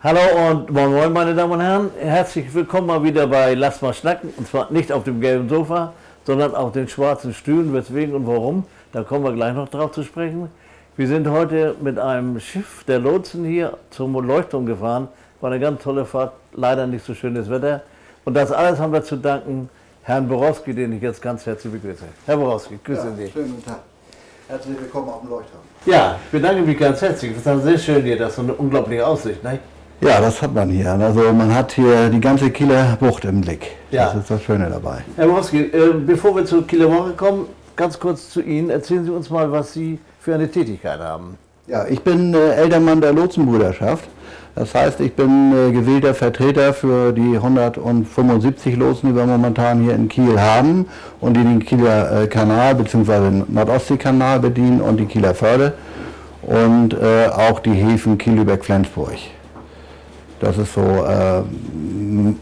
Hallo und moin moin meine Damen und Herren, herzlich willkommen mal wieder bei Lass mal schnacken, und zwar nicht auf dem gelben Sofa, sondern auf den schwarzen Stühlen, weswegen und warum, da kommen wir gleich noch drauf zu sprechen. Wir sind heute mit einem Schiff der Lotsen hier zum Leuchtturm gefahren, war eine ganz tolle Fahrt, leider nicht so schönes Wetter, und das alles haben wir zu danken Herrn Borowski, den ich jetzt ganz herzlich begrüße. Herr Borowski, grüße Sie. Schönen guten Tag. Herzlich willkommen auf dem Leuchtturm. Ja, ich bedanke mich ganz herzlich, das ist sehr schön hier, das ist so eine unglaubliche Aussicht, ne? Ja, das hat man hier. Also man hat hier die ganze Kieler Bucht im Blick. Ja. Das ist das Schöne dabei. Herr Borowski, bevor wir zur Kieler Woche kommen, ganz kurz zu Ihnen. Erzählen Sie uns mal, was Sie für eine Tätigkeit haben. Ja, ich bin Ältermann der Lotsenbrüderschaft. Das heißt, ich bin gewählter Vertreter für die 175 Lotsen, die wir momentan hier in Kiel haben und die den Kieler Kanal bzw. den Nord-Ostsee-Kanal bedienen und die Kieler Förde und auch die Häfen Kiel, Lübeck, Flensburg. Das ist so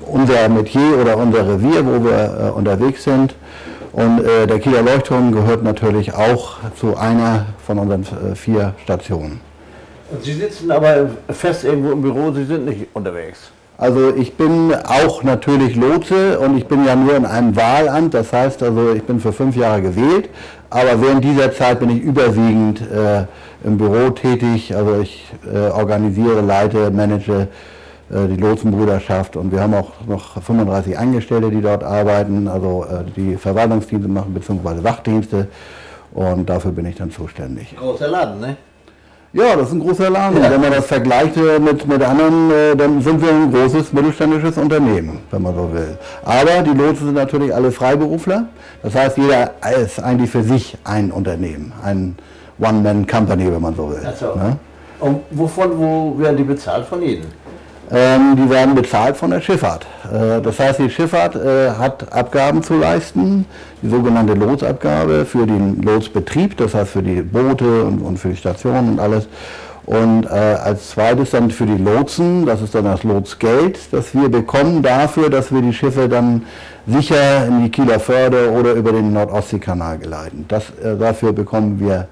unser Metier oder unser Revier, wo wir unterwegs sind. Und der Kieler Leuchtturm gehört natürlich auch zu einer von unseren 4 Stationen. Und Sie sitzen aber fest irgendwo im Büro, Sie sind nicht unterwegs? Also ich bin auch natürlich Lotse und ich bin ja nur in einem Wahlamt, das heißt also ich bin für 5 Jahre gewählt, aber während dieser Zeit bin ich überwiegend im Büro tätig, also ich organisiere, leite, manage die Lotsenbrüderschaft und wir haben auch noch 35 Angestellte, die dort arbeiten, also die Verwaltungsdienste machen bzw. Wachdienste und dafür bin ich dann zuständig. Großer Laden, ne? Ja, das ist ein großer Laden. Ja. Wenn man das vergleicht mit anderen, dann sind wir ein großes mittelständisches Unternehmen, wenn man so will. Aber die Lotsen sind natürlich alle Freiberufler, das heißt jeder ist eigentlich für sich ein Unternehmen, ein One-Man-Company, wenn man so will. Ach so. Ne? Und wo werden die bezahlt von Ihnen? Die werden bezahlt von der Schifffahrt. Das heißt, die Schifffahrt hat Abgaben zu leisten, die sogenannte Lotsabgabe für den Lotsbetrieb, das heißt für die Boote und für die Stationen und alles. Und als zweites dann für die Lotsen, das ist dann das Lotsgeld, das wir bekommen dafür, dass wir die Schiffe dann sicher in die Kieler Förde oder über den Nord-Ostsee-Kanal geleiten. Dafür bekommen wir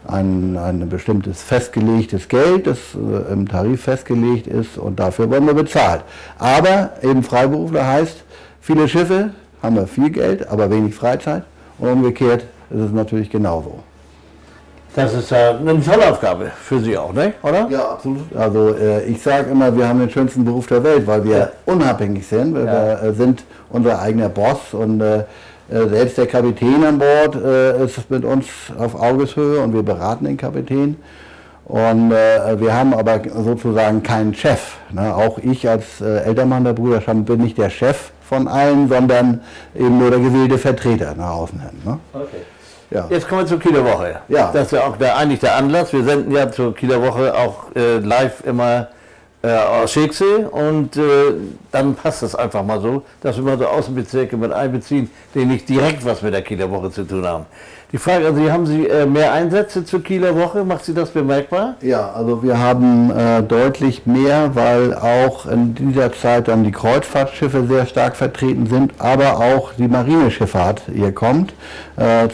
ein bestimmtes festgelegtes Geld, das im Tarif festgelegt ist und dafür werden wir bezahlt. Aber eben Freiberufler heißt, viele Schiffe haben wir viel Geld, aber wenig Freizeit und umgekehrt ist es natürlich genauso. Das ist eine tolle Aufgabe für Sie auch, ne? Oder? Ja, absolut. Also ich sage immer, wir haben den schönsten Beruf der Welt, weil wir unabhängig sind, wir sind unser eigener Boss und selbst der Kapitän an Bord ist mit uns auf Augeshöhe und wir beraten den Kapitän. Und wir haben aber sozusagen keinen Chef. Ne? Auch ich als Ältermann der Brüderschaft bin nicht der Chef von allen, sondern eben nur der gewählte Vertreter nach außen hin. Ne? Okay. Ja. Jetzt kommen wir zur Kieler Woche. Ja. Das ist ja auch eigentlich der Anlass. Wir senden ja zur Kieler Woche auch live immer aus Schicksee und dann passt es einfach mal so, dass wir mal so Außenbezirke mit einbeziehen, die nicht direkt was mit der Kieler Woche zu tun haben. Die Frage, also haben Sie mehr Einsätze zur Kieler Woche? Macht Sie das bemerkbar? Ja, also wir haben deutlich mehr, weil auch in dieser Zeit dann die Kreuzfahrtschiffe sehr stark vertreten sind, aber auch die Marineschifffahrt hier kommt.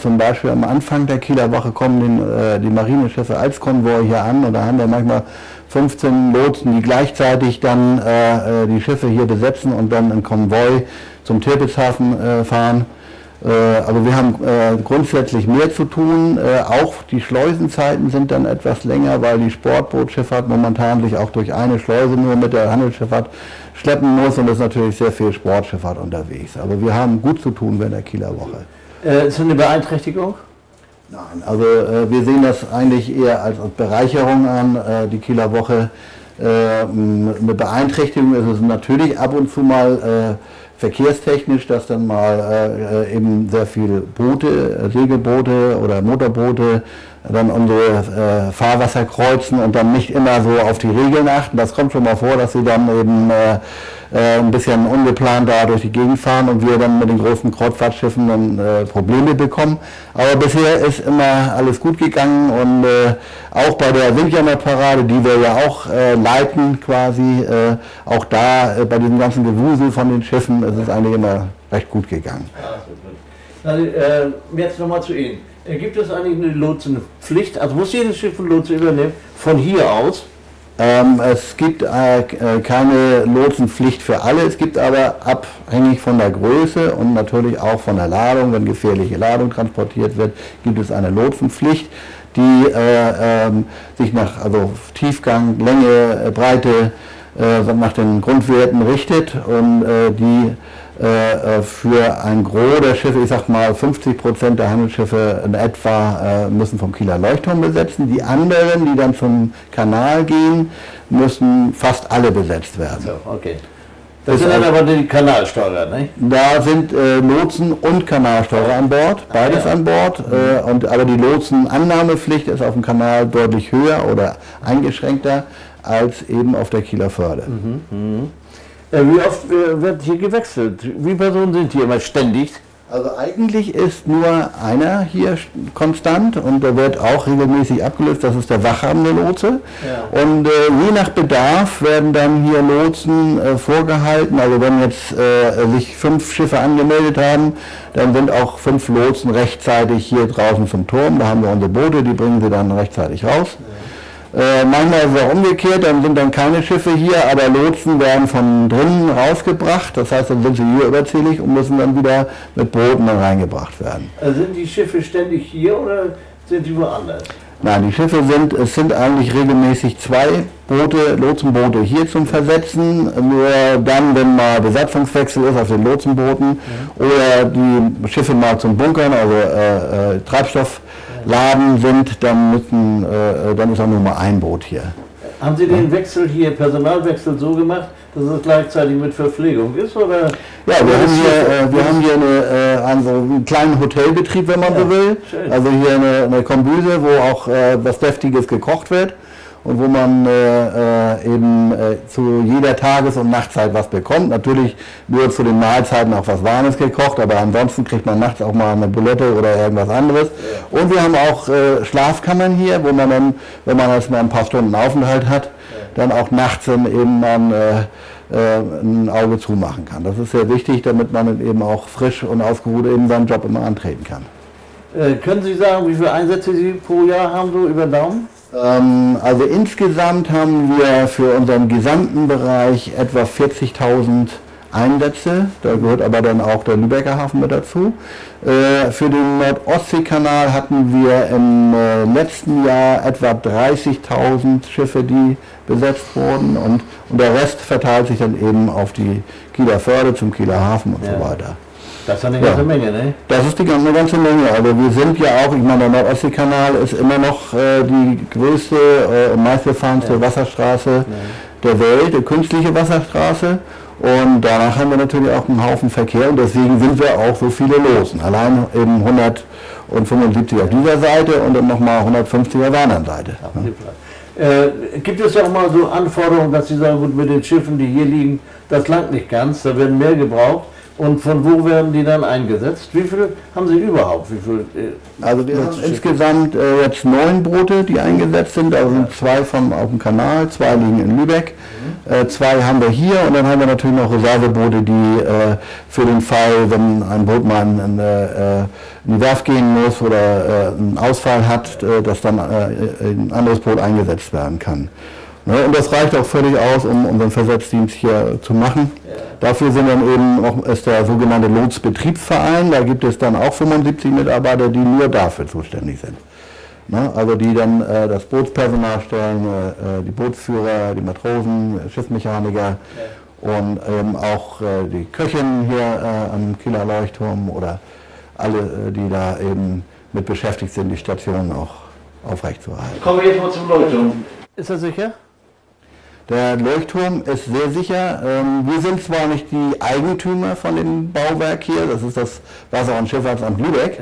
Zum Beispiel am Anfang der Kieler Woche kommen die Marineschiffe als Konvoi hier an und da haben wir manchmal 15 Lotsen, die gleichzeitig dann die Schiffe hier besetzen und dann in Konvoi zum Tirpitzhafen fahren. Also wir haben grundsätzlich mehr zu tun. Auch die Schleusenzeiten sind dann etwas länger, weil die Sportbootschifffahrt momentan sich auch durch eine Schleuse nur mit der Handelsschifffahrt schleppen muss und es ist natürlich sehr viel Sportschifffahrt unterwegs. Aber wir haben gut zu tun während der Kieler Woche. Ist das eine Beeinträchtigung? Nein, also wir sehen das eigentlich eher als Bereicherung an, die Kieler Woche. Eine Beeinträchtigung ist es natürlich ab und zu mal verkehrstechnisch, dass dann mal eben sehr viele Boote, Segelboote oder Motorboote dann unsere Fahrwasser kreuzen und dann nicht immer so auf die Regeln achten. Das kommt schon mal vor, dass sie dann eben ein bisschen ungeplant da durch die Gegend fahren und wir dann mit den großen Kreuzfahrtschiffen dann Probleme bekommen. Aber bisher ist immer alles gut gegangen und auch bei der Windjammerparade, die wir ja auch leiten quasi, auch da bei diesem ganzen Gewusel von den Schiffen ist es eigentlich immer recht gut gegangen. Also, jetzt nochmal zu Ihnen. Gibt es eigentlich eine Lotsenpflicht? Also muss jedes Schiff einen Lotsen übernehmen von hier aus? Es gibt keine Lotsenpflicht für alle, es gibt aber abhängig von der Größe und natürlich auch von der Ladung, wenn gefährliche Ladung transportiert wird, gibt es eine Lotsenpflicht, die sich nach Tiefgang, Länge, Breite nach den Grundwerten richtet und die für ein Gros der Schiffe, ich sag mal 50% der Handelsschiffe in etwa, müssen vom Kieler Leuchtturm besetzen. Die anderen, die dann zum Kanal gehen, müssen fast alle besetzt werden. So, okay. Das sind dann aber die Kanalsteurer, ne? Da sind Lotsen und Kanalsteurer an Bord, beides an Bord. Aber die Lotsenannahmepflicht ist auf dem Kanal deutlich höher oder eingeschränkter als eben auf der Kieler Förde. Wie oft wird hier gewechselt? Wie viele Personen sind hier immer ständig? Also eigentlich ist nur einer hier konstant und der wird auch regelmäßig abgelöst, das ist der wachhabende Lotse. Ja. Und je nach Bedarf werden dann hier Lotsen vorgehalten. Also wenn jetzt sich 5 Schiffe angemeldet haben, dann sind auch 5 Lotsen rechtzeitig hier draußen zum Turm. Da haben wir unsere Boote, die bringen sie dann rechtzeitig raus. Ja. Manchmal ist es auch umgekehrt, dann sind dann keine Schiffe hier, aber Lotsen werden von drinnen rausgebracht, das heißt, dann sind sie hier überzählig und müssen dann wieder mit Booten dann reingebracht werden. Also sind die Schiffe ständig hier oder sind die woanders? Nein, die Schiffe sind eigentlich regelmäßig 2 Boote, Lotsenboote hier zum Versetzen, nur dann, wenn mal Besatzungswechsel ist auf den Lotsenbooten oder die Schiffe mal zum Bunkern, also Treibstoffladen sind, dann ist auch nur mal ein Boot hier. Haben Sie den Wechsel hier, Personalwechsel so gemacht, dass es gleichzeitig mit Verpflegung ist? Oder? Ja, wir haben hier einen kleinen Hotelbetrieb, wenn man so will. Schön. Also hier eine Kombüse, wo auch was Deftiges gekocht wird und wo man eben zu jeder Tages- und Nachtzeit was bekommt. Natürlich wird zu den Mahlzeiten auch was Warmes gekocht, aber ansonsten kriegt man nachts auch mal eine Bulette oder irgendwas anderes. Ja. Und wir haben auch Schlafkammern hier, wo man dann, wenn man jetzt mal ein paar Stunden Aufenthalt hat, dann auch nachts eben ein Auge zumachen kann. Das ist sehr wichtig, damit man eben auch frisch und ausgeruht eben seinen Job immer antreten kann. Können Sie sagen, wie viele Einsätze Sie pro Jahr haben, so über Daumen? Also insgesamt haben wir für unseren gesamten Bereich etwa 40.000 Einsätze, da gehört aber dann auch der Lübecker Hafen mit dazu. Für den Nord-Ostsee-Kanal hatten wir im letzten Jahr etwa 30.000 Schiffe, die besetzt wurden und der Rest verteilt sich dann eben auf die Kieler Förde, zum Kieler Hafen und so weiter. Das ist eine ganze Menge, ne? Das ist eine ganze Menge. Also wir sind ja auch, ich meine, der Nord-Ostsee-Kanal ist immer noch die größte und meistbefahrenste Wasserstraße der Welt, die künstliche Wasserstraße. Und danach haben wir natürlich auch einen Haufen Verkehr und deswegen sind wir auch so viele Lotsen. Allein eben 175 auf dieser Seite und dann nochmal 150 auf der anderen Seite. Gibt es ja auch mal so Anforderungen, dass Sie sagen, gut, mit den Schiffen, die hier liegen, das langt nicht ganz, da werden mehr gebraucht. Und von wo werden die dann eingesetzt? Wie viele haben Sie überhaupt? Also wir haben insgesamt jetzt 9 Boote, die eingesetzt sind. Also sind 2 auf dem Kanal, 2 liegen in Lübeck, 2 haben wir hier und dann haben wir natürlich noch Reserveboote, die für den Fall, wenn ein Boot mal in die Werft gehen muss oder einen Ausfall hat, dass dann ein anderes Boot eingesetzt werden kann. Und das reicht auch völlig aus, um unseren Versetzdienst hier zu machen. Dafür sind dann eben auch, ist der sogenannte Lotsbetriebsverein, da gibt es dann auch 75 Mitarbeiter, die nur dafür zuständig sind. Also die dann das Bootspersonal stellen, die Bootsführer, die Matrosen, Schiffsmechaniker und eben auch die Köchin hier am Kieler Leuchtturm oder alle, die da eben mit beschäftigt sind, die Station auch aufrechtzuerhalten. Kommen wir jetzt mal zum Leuchtturm. Ist das sicher? Der Leuchtturm ist sehr sicher. Wir sind zwar nicht die Eigentümer von dem Bauwerk hier, das ist das Wasser- und Schifffahrtsamt Lübeck,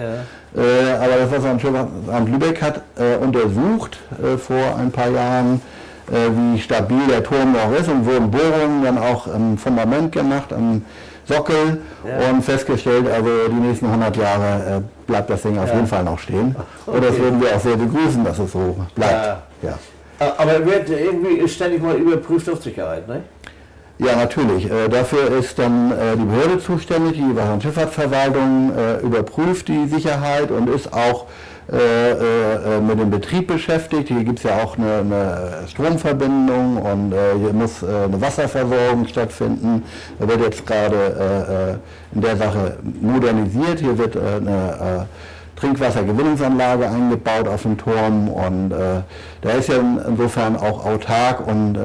aber das Wasser- und Schifffahrtsamt Lübeck hat untersucht vor ein paar Jahren, wie stabil der Turm noch ist und wurden Bohrungen dann auch im Fundament gemacht, am Sockel und festgestellt, also die nächsten 100 Jahre bleibt das Ding auf jeden Fall noch stehen. Okay. Und das würden wir auch sehr begrüßen, dass es so bleibt. Aber wird irgendwie ständig mal überprüft auf Sicherheit, ne? Ja, natürlich. Dafür ist dann die Behörde zuständig, die Wasser- und Schifffahrtsverwaltung überprüft die Sicherheit und ist auch mit dem Betrieb beschäftigt. Hier gibt es ja auch eine Stromverbindung und hier muss eine Wasserversorgung stattfinden. Da wird jetzt gerade in der Sache modernisiert. Hier wird eine Trinkwassergewinnungsanlage eingebaut auf dem Turm und der ist ja insofern auch autark und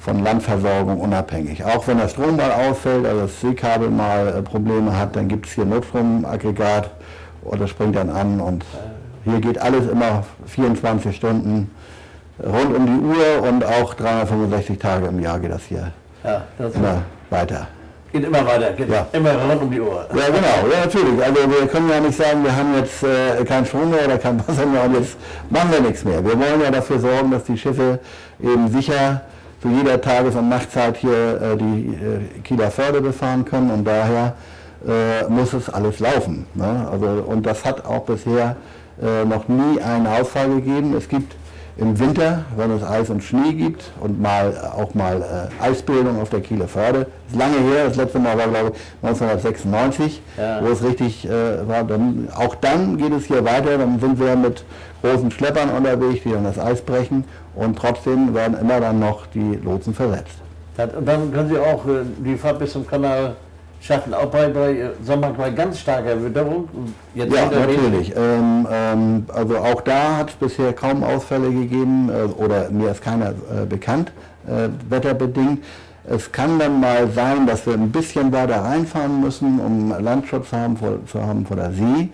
von Landversorgung unabhängig. Auch wenn der Strom mal ausfällt, also das Seekabel mal Probleme hat, dann gibt es hier Notstromaggregat und das springt dann an und hier geht alles immer 24 Stunden rund um die Uhr und auch 365 Tage im Jahr geht das hier immer weiter. Geht immer weiter, geht immer rund um die Uhr. Ja, genau, ja natürlich. Also wir können ja nicht sagen, wir haben jetzt keinen Strom mehr oder kein Wasser mehr und jetzt machen wir nichts mehr. Wir wollen ja dafür sorgen, dass die Schiffe eben sicher zu jeder Tages- und Nachtzeit hier die Kieler Förde befahren können und daher muss es alles laufen. Ne? Also, und das hat auch bisher noch nie einen Ausfall gegeben. Es gibt im Winter, wenn es Eis und Schnee gibt und auch mal Eisbildung auf der Kieler Förde, das ist lange her, das letzte Mal war glaube ich 1996, wo es richtig war, auch dann geht es hier weiter, dann sind wir mit großen Schleppern unterwegs, die dann das Eis brechen und trotzdem werden immer dann noch die Lotsen versetzt. Und dann können Sie auch die Fahrt bis zum Kanal schaffen, auch bei ganz starker Witterung? Ja, natürlich. Also auch da hat es bisher kaum Ausfälle gegeben oder mir ist keiner bekannt, wetterbedingt. Es kann dann mal sein, dass wir ein bisschen weiter reinfahren müssen, um Landschutz zu haben vor der See,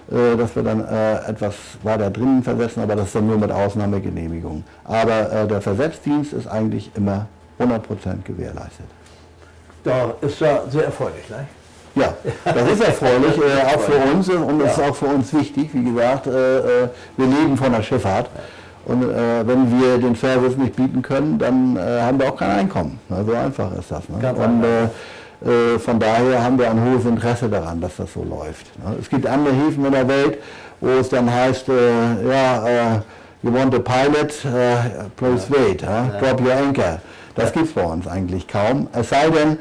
dass wir dann etwas weiter drinnen versetzen, aber das ist dann nur mit Ausnahmegenehmigung. Aber der Versetzdienst ist eigentlich immer 100% gewährleistet. Da ist ja sehr erfreulich, ne? Ja, das ist erfreulich, auch für uns und das ist auch für uns wichtig. Wie gesagt, wir leben von der Schifffahrt und wenn wir den Service nicht bieten können, dann haben wir auch kein Einkommen. So einfach ist das. Ne? Und von daher haben wir ein hohes Interesse daran, dass das so läuft. Ne? Es gibt andere Häfen in der Welt, wo es dann heißt, you want a pilot, please wait, drop your anchor. Das gibt es bei uns eigentlich kaum. Es sei denn,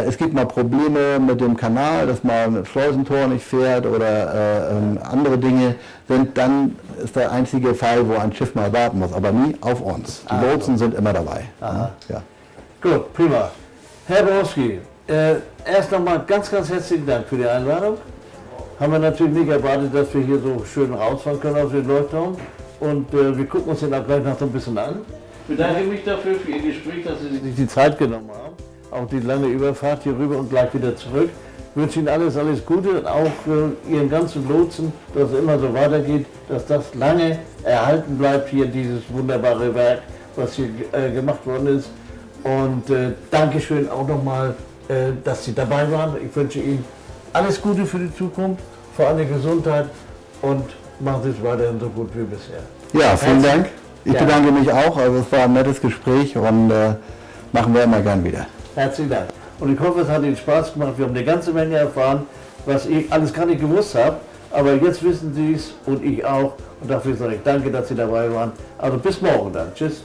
es gibt mal Probleme mit dem Kanal, dass mal ein Schleusentor nicht fährt oder andere Dinge sind, dann ist der einzige Fall, wo ein Schiff mal warten muss, aber nie auf uns. Die Lotsen sind immer dabei. Ja. Gut, prima. Herr Borowski, erst nochmal ganz herzlichen Dank für die Einladung. Haben wir natürlich nicht erwartet, dass wir hier so schön rausfahren können auf den Leuchtturm und wir gucken uns den auch gleich noch so ein bisschen an. Ich bedanke mich dafür für Ihr Gespräch, dass Sie sich die Zeit genommen haben. Auch die lange Überfahrt hier rüber und gleich wieder zurück. Ich wünsche Ihnen alles Gute und auch Ihren ganzen Lotsen, dass es immer so weitergeht, dass das lange erhalten bleibt, hier dieses wunderbare Werk, was hier gemacht worden ist. Und Dankeschön auch nochmal, dass Sie dabei waren. Ich wünsche Ihnen alles Gute für die Zukunft, vor allem Gesundheit und machen Sie es weiterhin so gut wie bisher. Ja, vielen Dank. Ich bedanke mich auch, also es war ein nettes Gespräch und machen wir immer gern wieder. Herzlichen Dank. Und ich hoffe, es hat Ihnen Spaß gemacht. Wir haben eine ganze Menge erfahren, was ich alles gar nicht gewusst habe. Aber jetzt wissen Sie es und ich auch. Und dafür sage ich danke, dass Sie dabei waren. Also bis morgen dann. Tschüss.